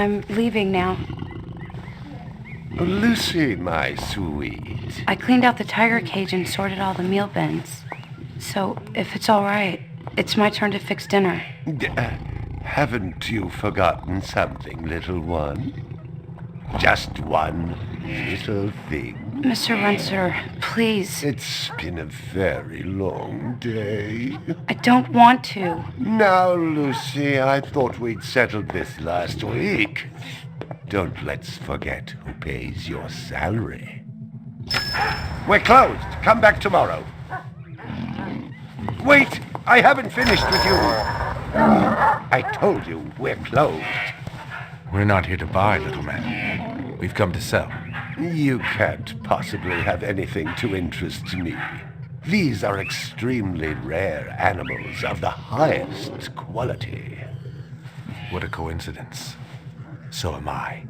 I'm leaving now. Lucy, my sweet. I cleaned out the tiger cage and sorted all the meal bins. So, if it's all right, it's my turn to fix dinner. Haven't you forgotten something, little one? Just one little thing. Mr. Runser, please. It's been a very long day. I don't want to. Now, Lucy, I thought we'd settled this last week. Don't let's forget who pays your salary. We're closed. Come back tomorrow. Wait! I haven't finished with you. I told you, we're closed. We're not here to buy, little man. We've come to sell. You can't possibly have anything to interest me. These are extremely rare animals of the highest quality. What a coincidence. So am I.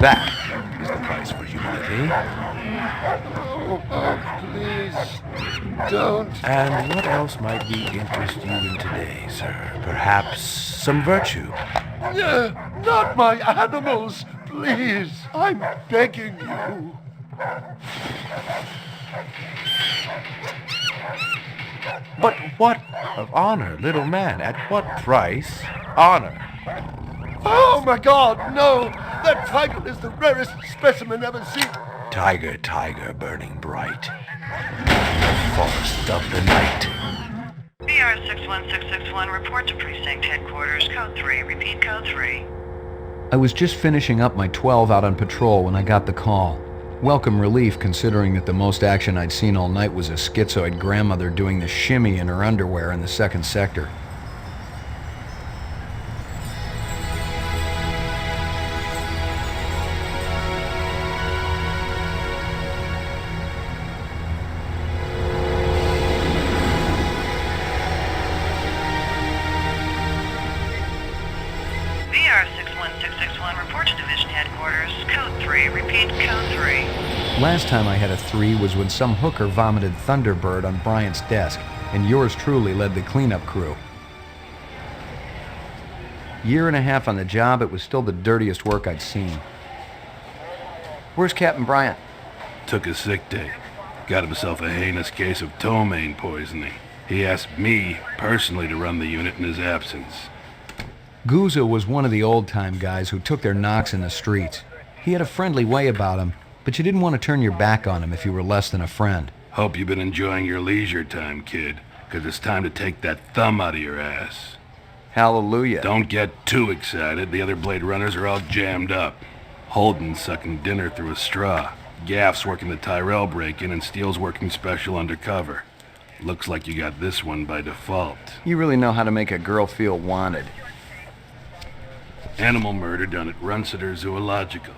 That is the price for humility. Oh, please, don't. And what else might we interest you in today, sir? Perhaps some virtue? Not my animals, please. I'm begging you. But what of honor, little man? At what price? Honor. Oh, my God, no! That tiger is the rarest specimen ever seen. Tiger, tiger, burning bright. The forest of the night. BR 61661, report to precinct headquarters, code 3, repeat code 3. I was just finishing up my 12 out on patrol when I got the call. Welcome relief considering that the most action I'd seen all night was a schizoid grandmother doing the shimmy in her underwear in the second sector. BR 61661, report to division headquarters, code 3, repeat code 3. Last time I had a 3 was when some hooker vomited Thunderbird on Bryant's desk, and yours truly led the cleanup crew. Year and a half on the job, it was still the dirtiest work I'd seen. Where's Captain Bryant? Took a sick day. Got himself a heinous case of ptomaine poisoning. He asked me personally to run the unit in his absence. Gouza was one of the old-time guys who took their knocks in the streets. He had a friendly way about him, but you didn't want to turn your back on him if you were less than a friend. Hope you've been enjoying your leisure time, kid, 'cause it's time to take that thumb out of your ass. Hallelujah. Don't get too excited. The other Blade Runners are all jammed up. Holden's sucking dinner through a straw. Gaff's working the Tyrell break-in, and Steele's working special undercover. Looks like you got this one by default. You really know how to make a girl feel wanted. Animal murder done at Runciter Zoological.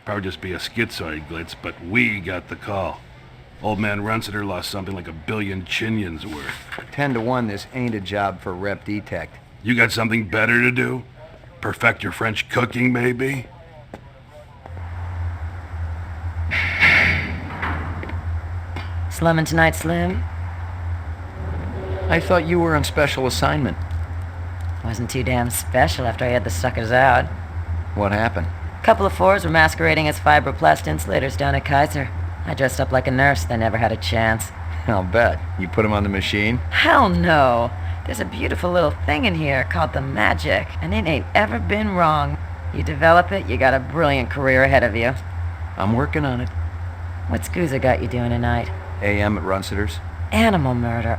Probably just be a schizoid glitz, but we got the call. Old man Runciter lost something like 1 billion chinions worth. 10 to 1, this ain't a job for Rep Detect. You got something better to do? Perfect your French cooking, maybe? Slumming tonight, Slim? I thought you were on special assignment. Wasn't too damn special after I had the suckers out. What happened? Couple of fours were masquerading as fibroplast insulators down at Kaiser. I dressed up like a nurse. They never had a chance. I'll bet. You put them on the machine? Hell no. There's a beautiful little thing in here called the magic, and it ain't ever been wrong. You develop it, you got a brilliant career ahead of you. I'm working on it. What's Gouza got you doing tonight? AM at Runciter's. Animal murder.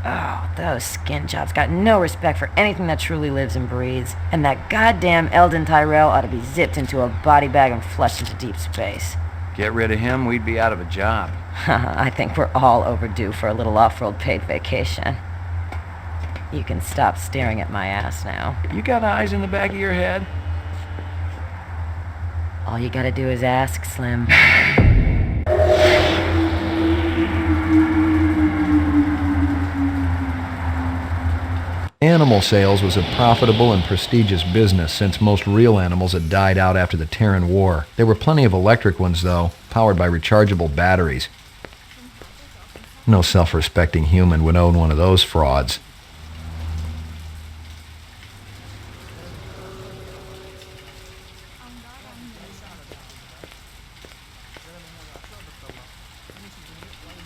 Oh, those skin jobs got no respect for anything that truly lives and breathes. And that goddamn Eldon Tyrell ought to be zipped into a body bag and flushed into deep space. Get rid of him, we'd be out of a job. I think we're all overdue for a little off-road paid vacation. You can stop staring at my ass now. You got eyes in the back of your head? All you gotta do is ask, Slim. Animal sales was a profitable and prestigious business since most real animals had died out after the Terran War. There were plenty of electric ones, though, powered by rechargeable batteries. No self-respecting human would own one of those frauds.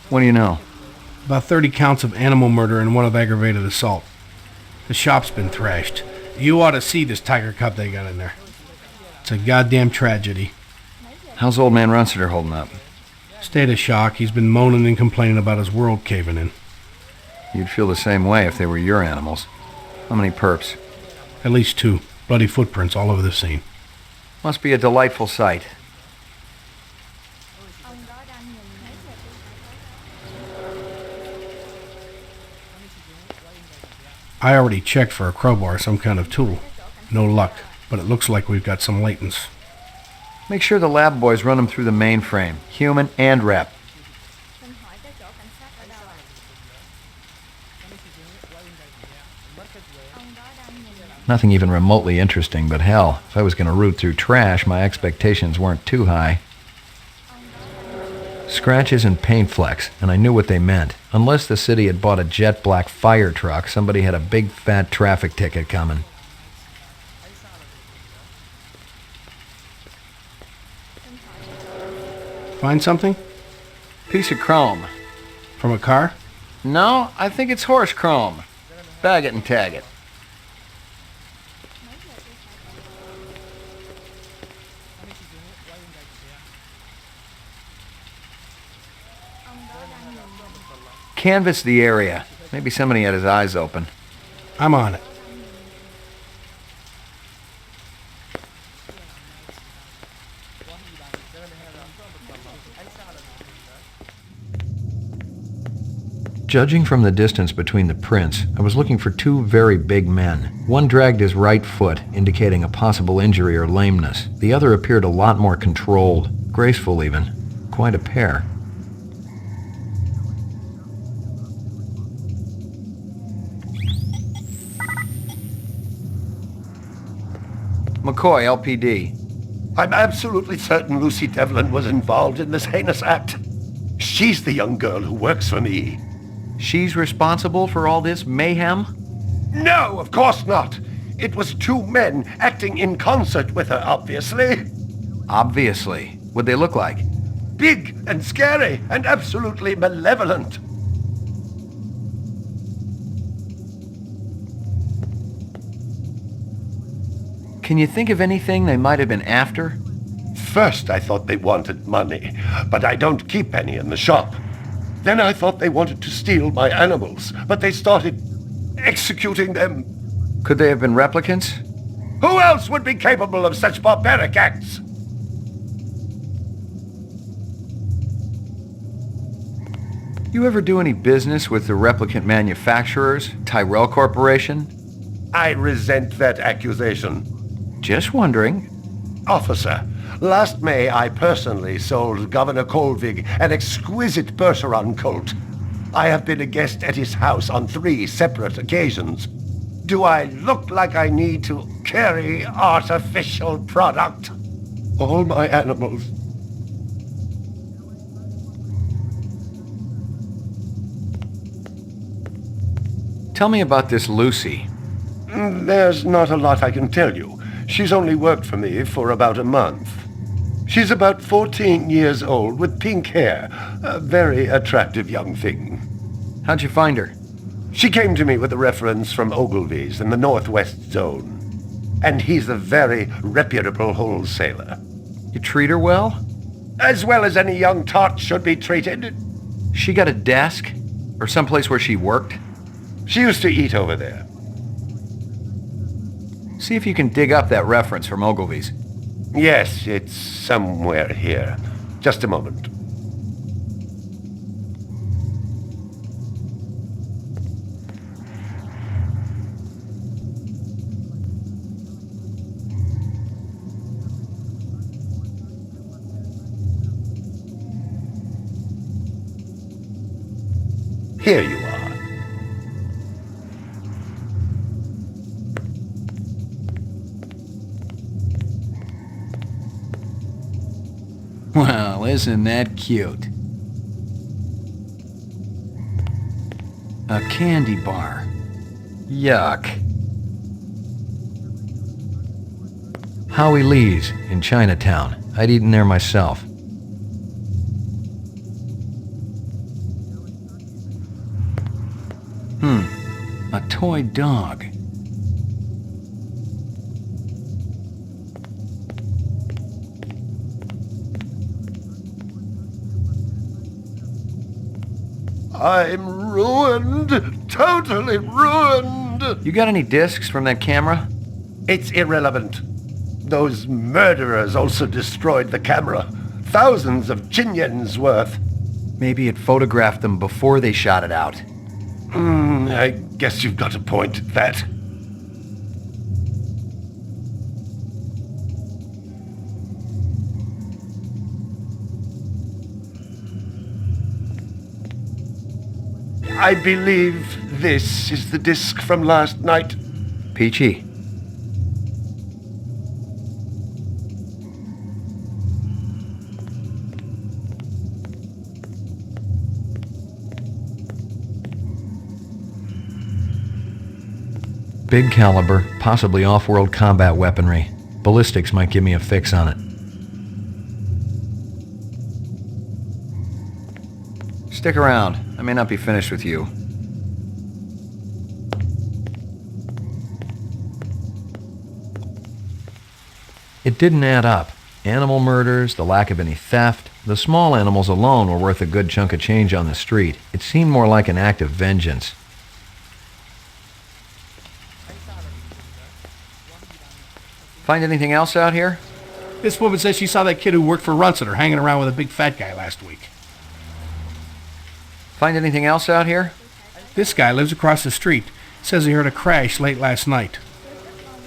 What do you know? About 30 counts of animal murder and one of aggravated assault. The shop's been thrashed. You ought to see this tiger cub they got in there. It's a goddamn tragedy. How's old man Runsiter holding up? State of shock. He's been moaning and complaining about his world caving in. You'd feel the same way if they were your animals. How many perps? At least 2. Bloody footprints all over the scene. Must be a delightful sight. I already checked for a crowbar, some kind of tool. No luck, but it looks like we've got some latents. Make sure the lab boys run them through the mainframe, human and rep. Nothing even remotely interesting, but hell, if I was going to root through trash, my expectations weren't too high. Scratches and paint flecks, and I knew what they meant. Unless the city had bought a jet black fire truck, somebody had a big fat traffic ticket coming. Find something? Piece of chrome. From a car? No, I think it's horse chrome. Bag it and tag it. Canvass the area. Maybe somebody had his eyes open. I'm on it. Judging from the distance between the prints, I was looking for 2 very big men. One dragged his right foot, indicating a possible injury or lameness. The other appeared a lot more controlled, graceful even. Quite a pair. McCoy, LPD. I'm absolutely certain Lucy Devlin was involved in this heinous act. She's the young girl who works for me. She's responsible for all this mayhem? No, of course not. It was 2 men acting in concert with her, obviously. Obviously. What'd they look like? Big and scary and absolutely malevolent. Can you think of anything they might have been after? First I thought they wanted money, but I don't keep any in the shop. Then I thought they wanted to steal my animals, but they started executing them. Could they have been replicants? Who else would be capable of such barbaric acts? You ever do any business with the replicant manufacturers, Tyrell Corporation? I resent that accusation. Just wondering. Officer, last May I personally sold Governor Colvig an exquisite Bergeron colt. I have been a guest at his house on 3 separate occasions. Do I look like I need to carry artificial product? All my animals. Tell me about this Lucy. There's not a lot I can tell you. She's only worked for me for about a month. She's about 14 years old with pink hair. A very attractive young thing. How'd you find her? She came to me with a reference from Ogilvy's in the Northwest Zone. And he's a very reputable wholesaler. You treat her well? As well as any young tot should be treated. She got a desk? Or someplace where she worked? She used to eat over there. See if you can dig up that reference from Ogilvy's. Yes, it's somewhere here. Just a moment. Here you are. Well, isn't that cute? A candy bar. Yuck. Howie Lee's in Chinatown. I'd eaten there myself. A toy dog. I'm ruined. Totally ruined. You got any discs from that camera? It's irrelevant. Those murderers also destroyed the camera. Thousands of Chinyens worth. Maybe it photographed them before they shot it out. I guess you've got a point at that. I believe this is the disc from last night. Peachy. Big caliber, possibly off-world combat weaponry. Ballistics might give me a fix on it. Stick around. I may not be finished with you. It didn't add up. Animal murders, the lack of any theft. The small animals alone were worth a good chunk of change on the street. It seemed more like an act of vengeance. Find anything else out here? This woman says she saw that kid who worked for Runciter hanging around with a big fat guy last week. Find anything else out here? This guy lives across the street. Says he heard a crash late last night.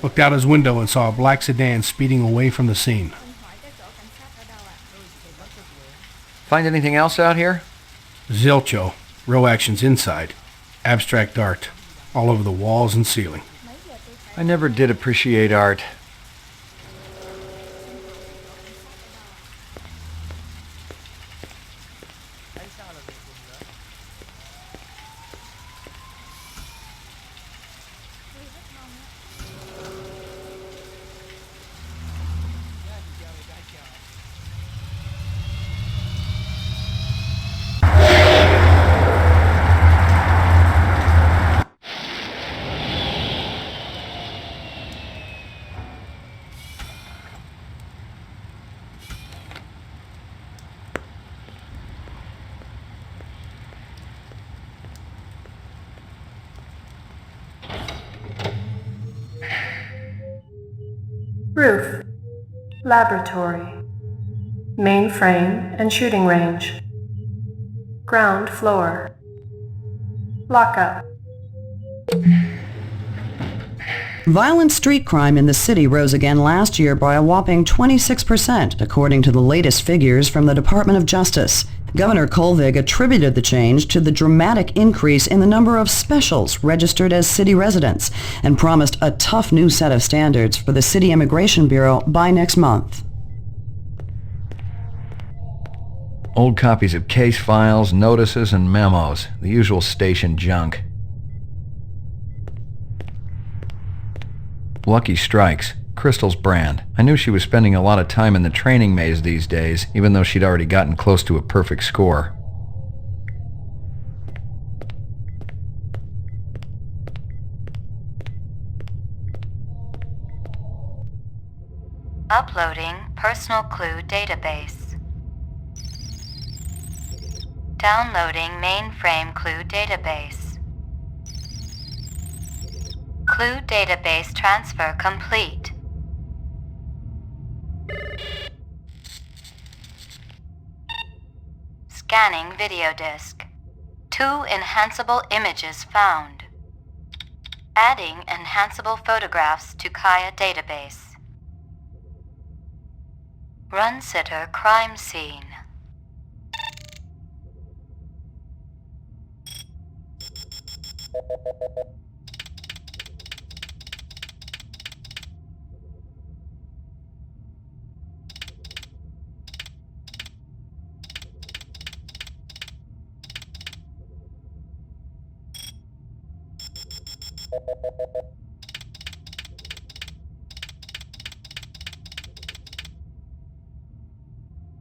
Looked out his window and saw a black sedan speeding away from the scene. Find anything else out here? Zilcho. Row actions inside. Abstract art. All over the walls and ceiling. I never did appreciate art. Roof, laboratory, mainframe and shooting range, ground floor, lockup. Violent street crime in the city rose again last year by a whopping 26%, according to the latest figures from the Department of Justice. Governor Kolvig attributed the change to the dramatic increase in the number of specials registered as city residents and promised a tough new set of standards for the City Immigration Bureau by next month. Old copies of case files, notices, and memos. The usual station junk. Lucky Strikes. Crystal's brand. I knew she was spending a lot of time in the training maze these days, even though she'd already gotten close to a perfect score. Uploading personal clue database. Downloading mainframe clue database. Clue database transfer complete. Scanning video disk. 2 enhanceable images found. Adding enhanceable photographs to Kaya database. Runciter crime scene.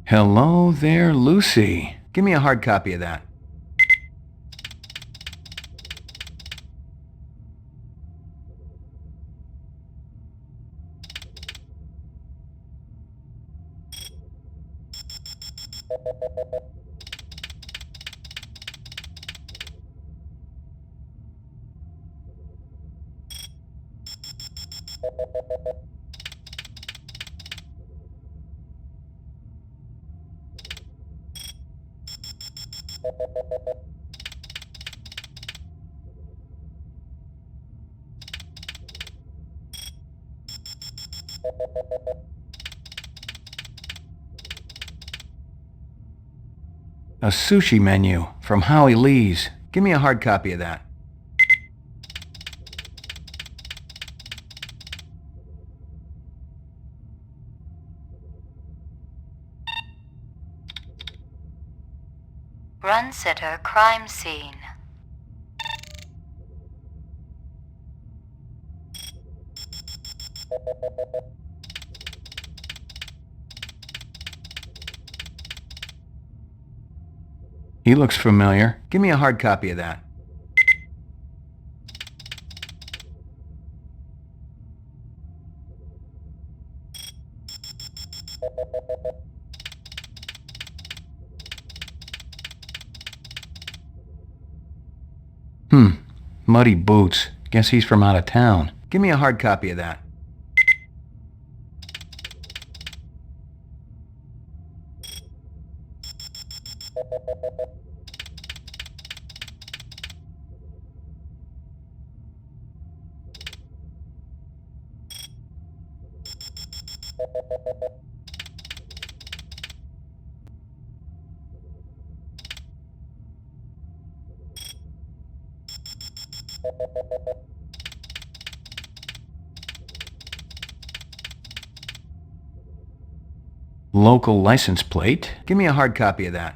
Hello there, Lucy. Give me a hard copy of that. A sushi menu from Howie Lee's. Give me a hard copy of that. Run sitter crime scene. He looks familiar. Give me a hard copy of that. Muddy boots. Guess he's from out of town. Give me a hard copy of that. Local license plate. Give me a hard copy of that.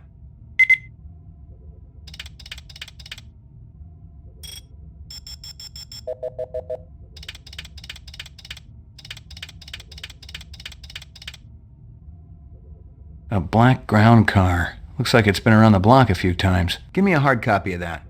A black ground car. Looks like it's been around the block a few times. Give me a hard copy of that.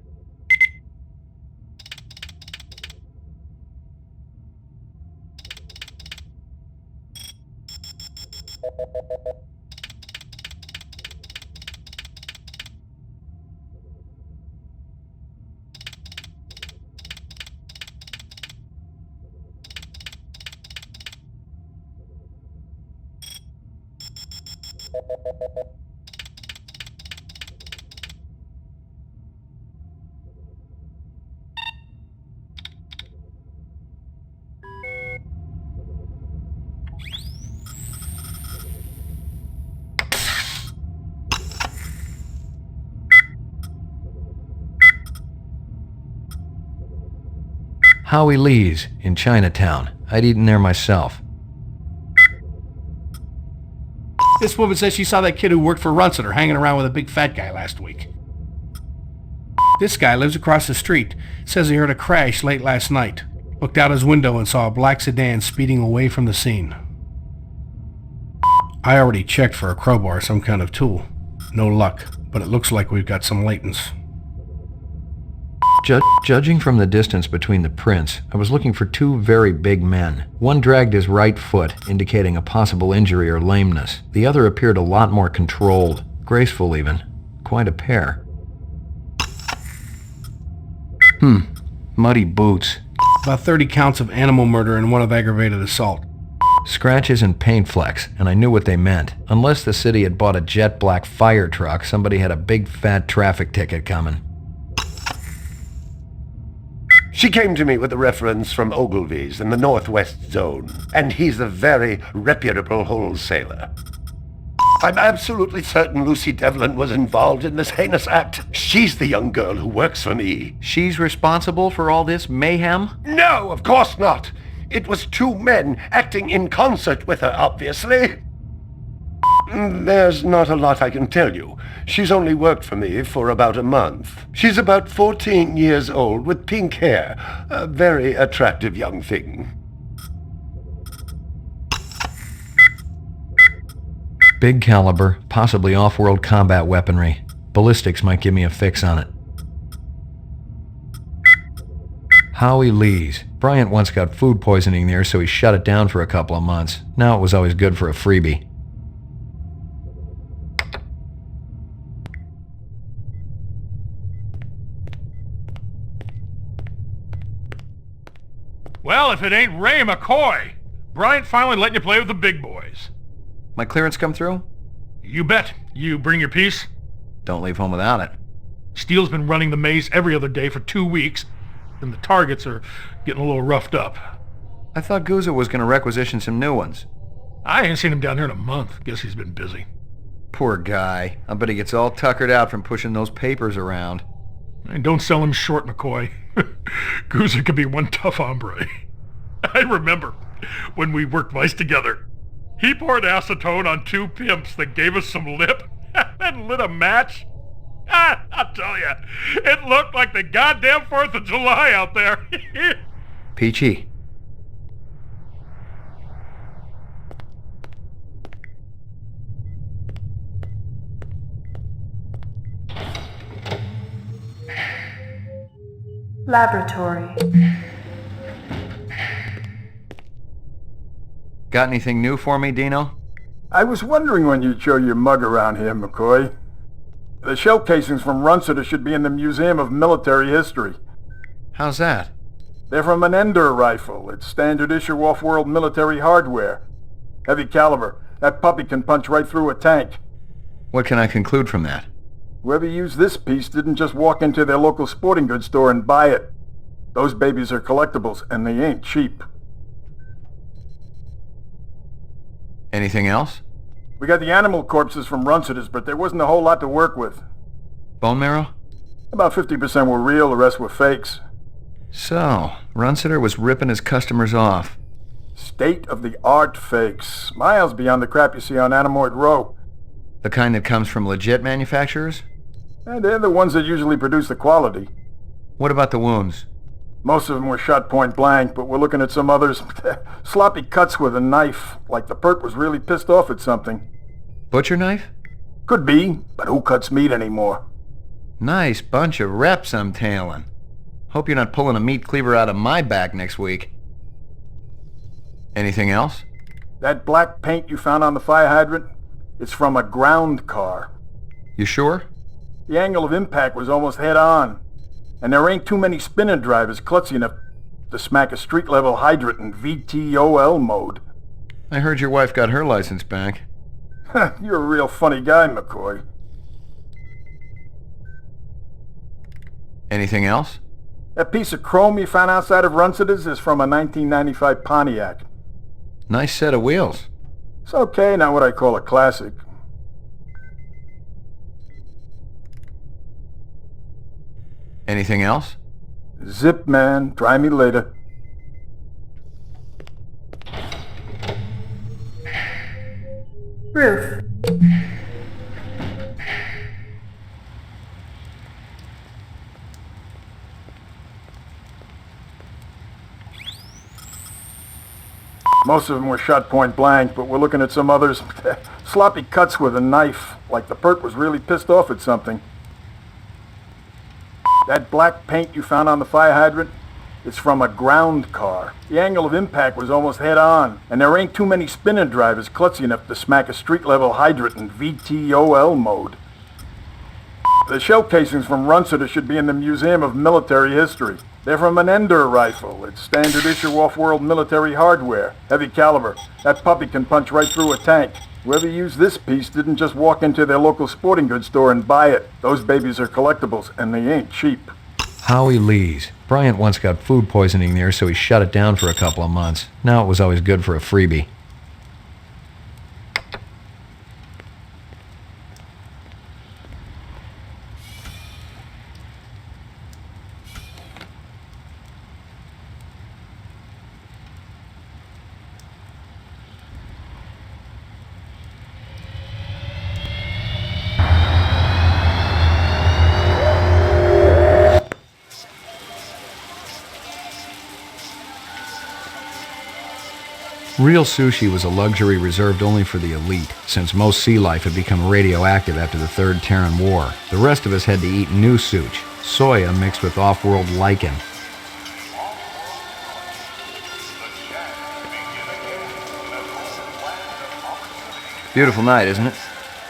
Howie Lee's in Chinatown. I'd eaten there myself. This woman says she saw that kid who worked for Runsitter hanging around with a big fat guy last week. This guy lives across the street. Says he heard a crash late last night. Looked out his window and saw a black sedan speeding away from the scene. I already checked for a crowbar, some kind of tool. No luck, but it looks like we've got some latents. Judging from the distance between the prints, I was looking for two very big men. One dragged his right foot, indicating a possible injury or lameness. The other appeared a lot more controlled, graceful even. Quite a pair. Muddy boots. About 30 counts of animal murder and one of aggravated assault. Scratches and paint flecks, and I knew what they meant. Unless the city had bought a jet black fire truck, somebody had a big fat traffic ticket coming. She came to me with a reference from Ogilvy's in the Northwest Zone, and he's a very reputable wholesaler. I'm absolutely certain Lucy Devlin was involved in this heinous act. She's the young girl who works for me. She's responsible for all this mayhem? No, of course not. It was two men acting in concert with her, obviously. There's not a lot I can tell you. She's only worked for me for about a month. She's about 14 years old with pink hair. A very attractive young thing. Big caliber, possibly off-world combat weaponry. Ballistics might give me a fix on it. Howie Lee's. Bryant once got food poisoning there, so he shut it down for a couple of months. Now it was always good for a freebie. Well, if it ain't Ray McCoy. Bryant finally letting you play with the big boys. My clearance come through? You bet. You bring your piece? Don't leave home without it. Steele's been running the maze every other day for 2 weeks, and the targets are getting a little roughed up. I thought Guzzo was going to requisition some new ones. I ain't seen him down here in a month. Guess he's been busy. Poor guy. I bet he gets all tuckered out from pushing those papers around. And don't sell him short, McCoy. Guzzo could be one tough hombre. I remember when we worked mice together. He poured acetone on 2 pimps that gave us some lip and lit a match. I'll tell you, it looked like the goddamn 4th of July out there. Peachy. Laboratory. Got anything new for me, Dino? I was wondering when you'd show your mug around here, McCoy. The shell casings from Runciter should be in the Museum of Military History. How's that? They're from an Ender rifle. It's standard issue off-world military hardware. Heavy caliber. That puppy can punch right through a tank. What can I conclude from that? Whoever used this piece didn't just walk into their local sporting goods store and buy it. Those babies are collectibles, and they ain't cheap. Anything else? We got the animal corpses from Runciter's, but there wasn't a whole lot to work with. Bone marrow? About 50% were real, the rest were fakes. So, Runciter was ripping his customers off. State-of-the-art fakes. Miles beyond the crap you see on Anamoid Row. The kind that comes from legit manufacturers? And they're the ones that usually produce the quality. What about the wounds? Most of them were shot point blank, but we're looking at some others. Sloppy cuts with a knife, like the perp was really pissed off at something. Butcher knife? Could be, but who cuts meat anymore? Nice bunch of reps I'm tailing. Hope you're not pulling a meat cleaver out of my back next week. Anything else? That black paint you found on the fire hydrant? It's from a ground car. You sure? The angle of impact was almost head-on. And there ain't too many spinning drivers klutzy enough to smack a street-level hydrant in VTOL mode. I heard your wife got her license back. You're a real funny guy, McCoy. Anything else? That piece of chrome you found outside of Runciter's is from a 1995 Pontiac. Nice set of wheels. It's okay, not what I call a classic. Anything else? Zip, man. Try me later. Roof. Most of them were shot point blank, but we're looking at some others. Sloppy cuts with a knife, like the perp was really pissed off at something. That black paint you found on the fire hydrant? It's from a ground car. The angle of impact was almost head-on, and there ain't too many spinning drivers klutzy enough to smack a street-level hydrant in VTOL mode. The shell casings from Runciter should be in the Museum of Military History. They're from an Ender rifle. It's standard issue off-world military hardware. Heavy caliber. That puppy can punch right through a tank. Whoever used this piece didn't just walk into their local sporting goods store and buy it. Those babies are collectibles, and they ain't cheap. Howie Lee's. Bryant once got food poisoning there, so he shut it down for a couple of months. Now it was always good for a freebie. Real sushi was a luxury reserved only for the elite, since most sea life had become radioactive after the Third Terran War. The rest of us had to eat new sushi, soya mixed with off-world lichen. Beautiful night, isn't it?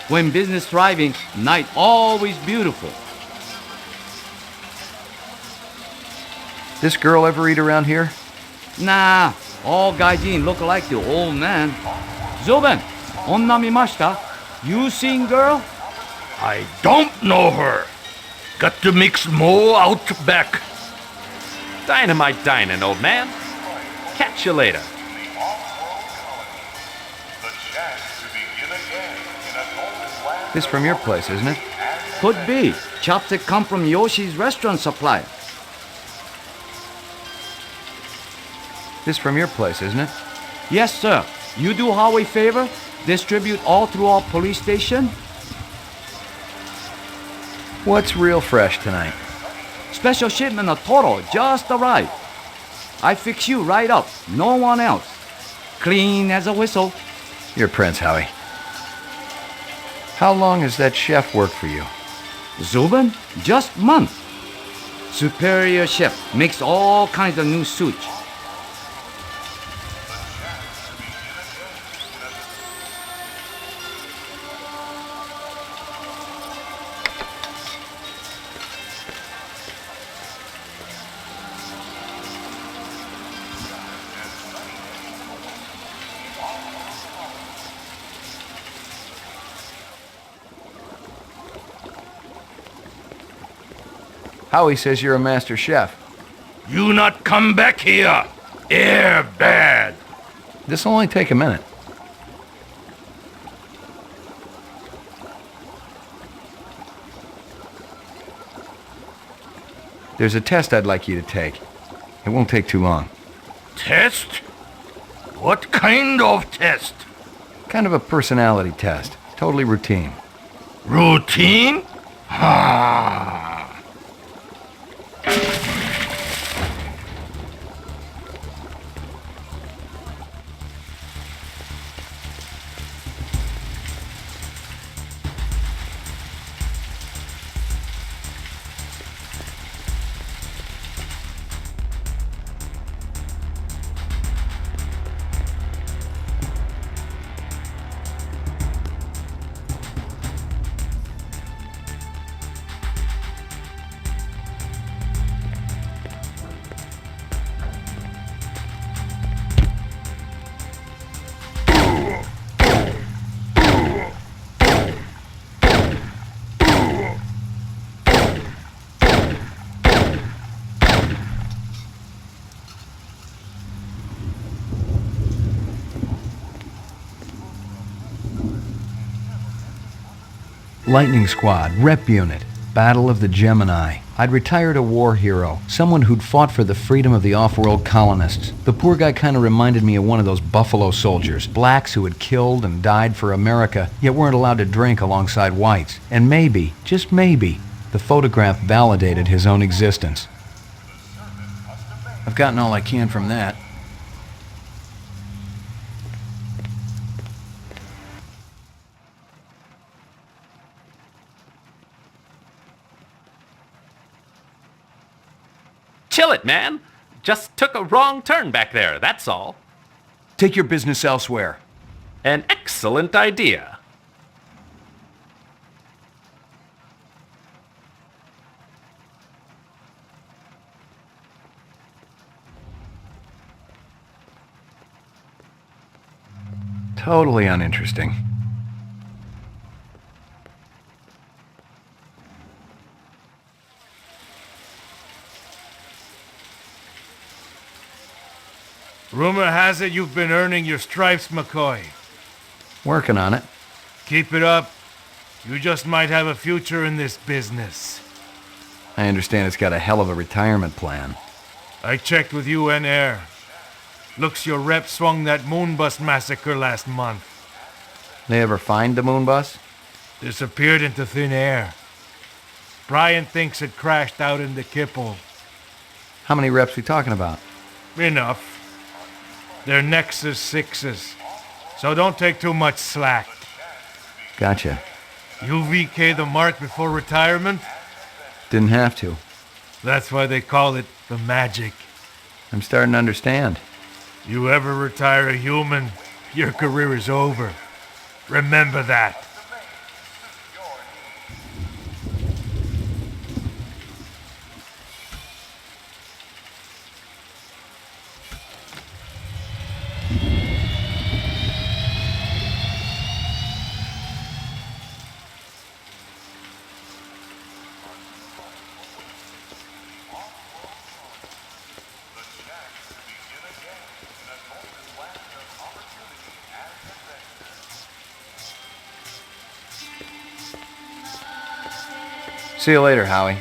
When business thriving, night always beautiful. This girl ever eat around here? Nah, all gaijin look like the old man. Zubin, onna mimashita? You seen girl? I don't know her. Got to mix more out back. Dynamite dining, old man. Catch you later. This from your place, isn't it? Could be. Chopstick come from Yoshi's restaurant supply. This from your place, isn't it? Yes, sir. You do Howie favor? Distribute all through our police station? What's real fresh tonight? Special shipment of Toro just arrived. I fix you right up. No one else. Clean as a whistle. You're Prince, Howie. How long has that chef worked for you? Zubin? Just month. Superior chef. Makes all kinds of new sushi. Howie says you're a master chef. You not come back here. Air bad. This'll only take a minute. There's a test I'd like you to take. It won't take too long. Test? What kind of test? Kind of a personality test. Totally routine. Routine? Ah. Lightning Squad, Rep Unit, Battle of the Gemini. I'd retired a war hero, someone who'd fought for the freedom of the off-world colonists. The poor guy kind of reminded me of one of those Buffalo Soldiers, blacks who had killed and died for America, yet weren't allowed to drink alongside whites. And maybe, just maybe, the photograph validated his own existence. I've gotten all I can from that. Chill it, man. Just took a wrong turn back there, that's all. Take your business elsewhere. An excellent idea. Totally uninteresting. Rumor has it you've been earning your stripes, McCoy. Working on it. Keep it up. You just might have a future in this business. I understand it's got a hell of a retirement plan. I checked with UN Air. Looks your rep swung that moon bus massacre last month. They ever find the moon bus? Disappeared into thin air. Brian thinks it crashed out in the Kipple. How many reps we talking about? Enough. They're Nexus 6s, so don't take too much slack. Gotcha. You VK the mark before retirement? Didn't have to. That's why they call it the magic. I'm starting to understand. You ever retire a human, your career is over. Remember that. See you later, Howie.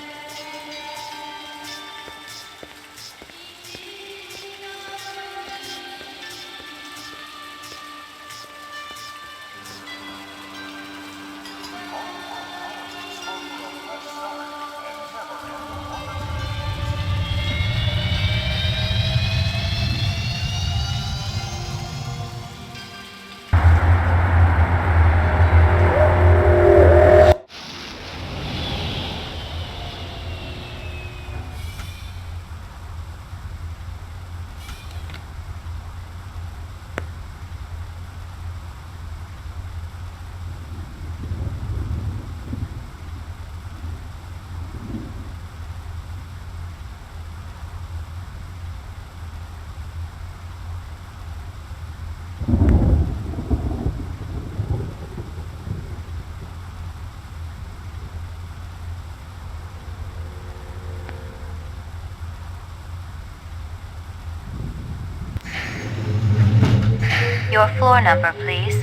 Your floor number, please.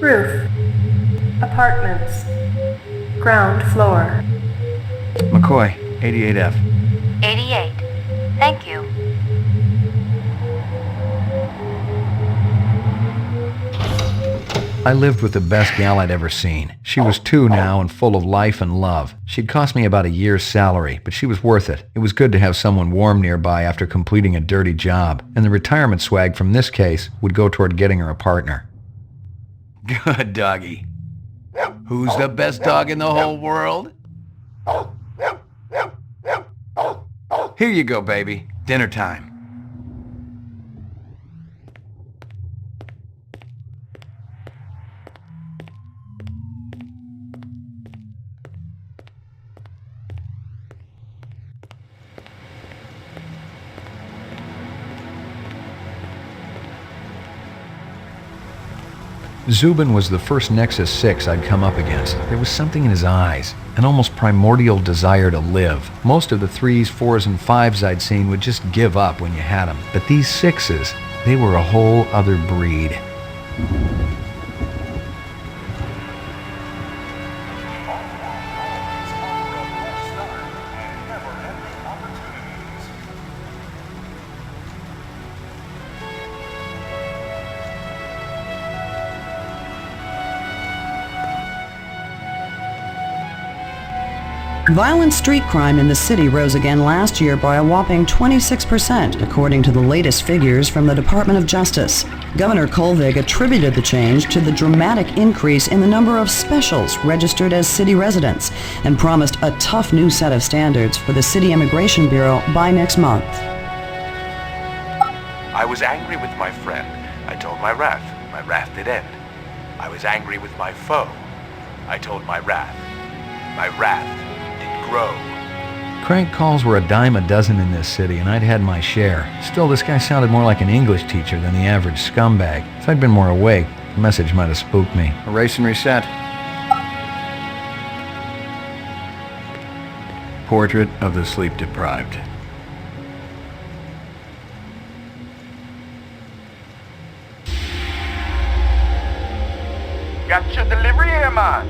Roof. Apartments. Ground floor. McCoy, 88F. 88. Thank you. I lived with the best gal I'd ever seen. She was 2 now and full of life and love. She'd cost me about a year's salary, but she was worth it. It was good to have someone warm nearby after completing a dirty job, and the retirement swag from this case would go toward getting her a partner. Good doggy. Who's the best dog in the whole world? Here you go, baby. Dinner time. Zubin was the first Nexus 6 I'd come up against. There was something in his eyes, an almost primordial desire to live. Most of the 3s, 4s, and 5s I'd seen would just give up when you had them. But these 6s, they were a whole other breed. Violent street crime in the city rose again last year by a whopping 26%, according to the latest figures from the Department of Justice. Governor Kolvig attributed the change to the dramatic increase in the number of specials registered as city residents and promised a tough new set of standards for the City Immigration Bureau by next month. I was angry with my friend. I told my wrath. My wrath did end. I was angry with my foe. I told my wrath. My wrath did grow. Crank calls were a dime a dozen in this city, and I'd had my share. Still, this guy sounded more like an English teacher than the average scumbag. If I'd been more awake, the message might have spooked me. Erase and reset. Portrait of the sleep-deprived. Got your delivery here, man.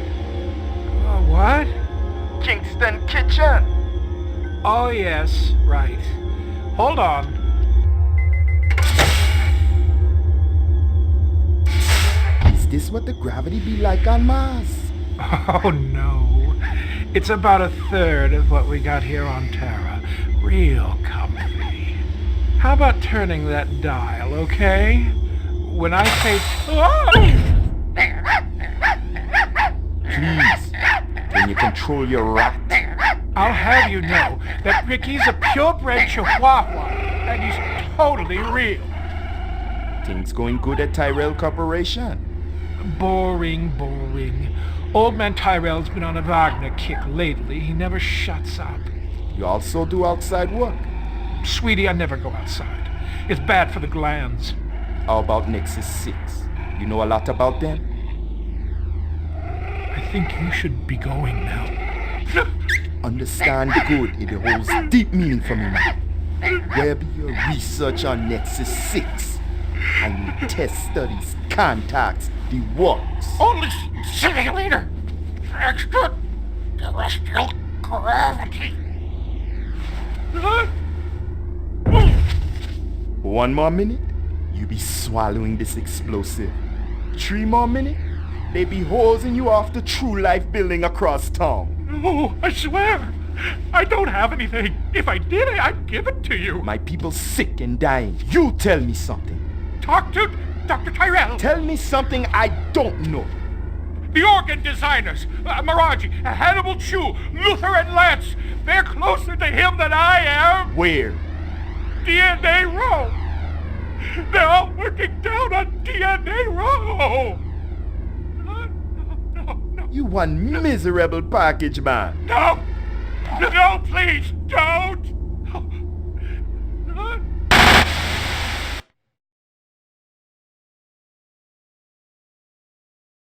What? Kingston Kitchen. Oh, yes, right. Hold on. Is this what the gravity be like on Mars? Oh, no. It's about a third of what we got here on Terra. Real comfy. How about turning that dial, okay? When I say... Please, can you control your rat? I'll have you know that Ricky's a purebred Chihuahua, and he's totally real. Things going good at Tyrell Corporation? Boring, boring. Old man Tyrell's been on a Wagner kick lately. He never shuts up. You also do outside work? Sweetie, I never go outside. It's bad for the glands. How about Nexus 6? You know a lot about them? I think you should be going now. Understand good, it holds deep meaning for me now. Where be your research on Nexus 6? And your test studies, contacts, the works. Only see you later. extraterrestrial gravity. 1 more minute, you be swallowing this explosive. 3 more minutes, they be hosing you off the True Life building across town. No, I swear. I don't have anything. If I did, I'd give it to you. My people sick and dying. You tell me something. Talk to Dr. Tyrell. Tell me something I don't know. The organ designers, Miraji, Hannibal Chu, Luther and Lance, they're closer to him than I am. Where? DNA Row. They're all working down on DNA Row. No. You one miserable package man. No, please, don't.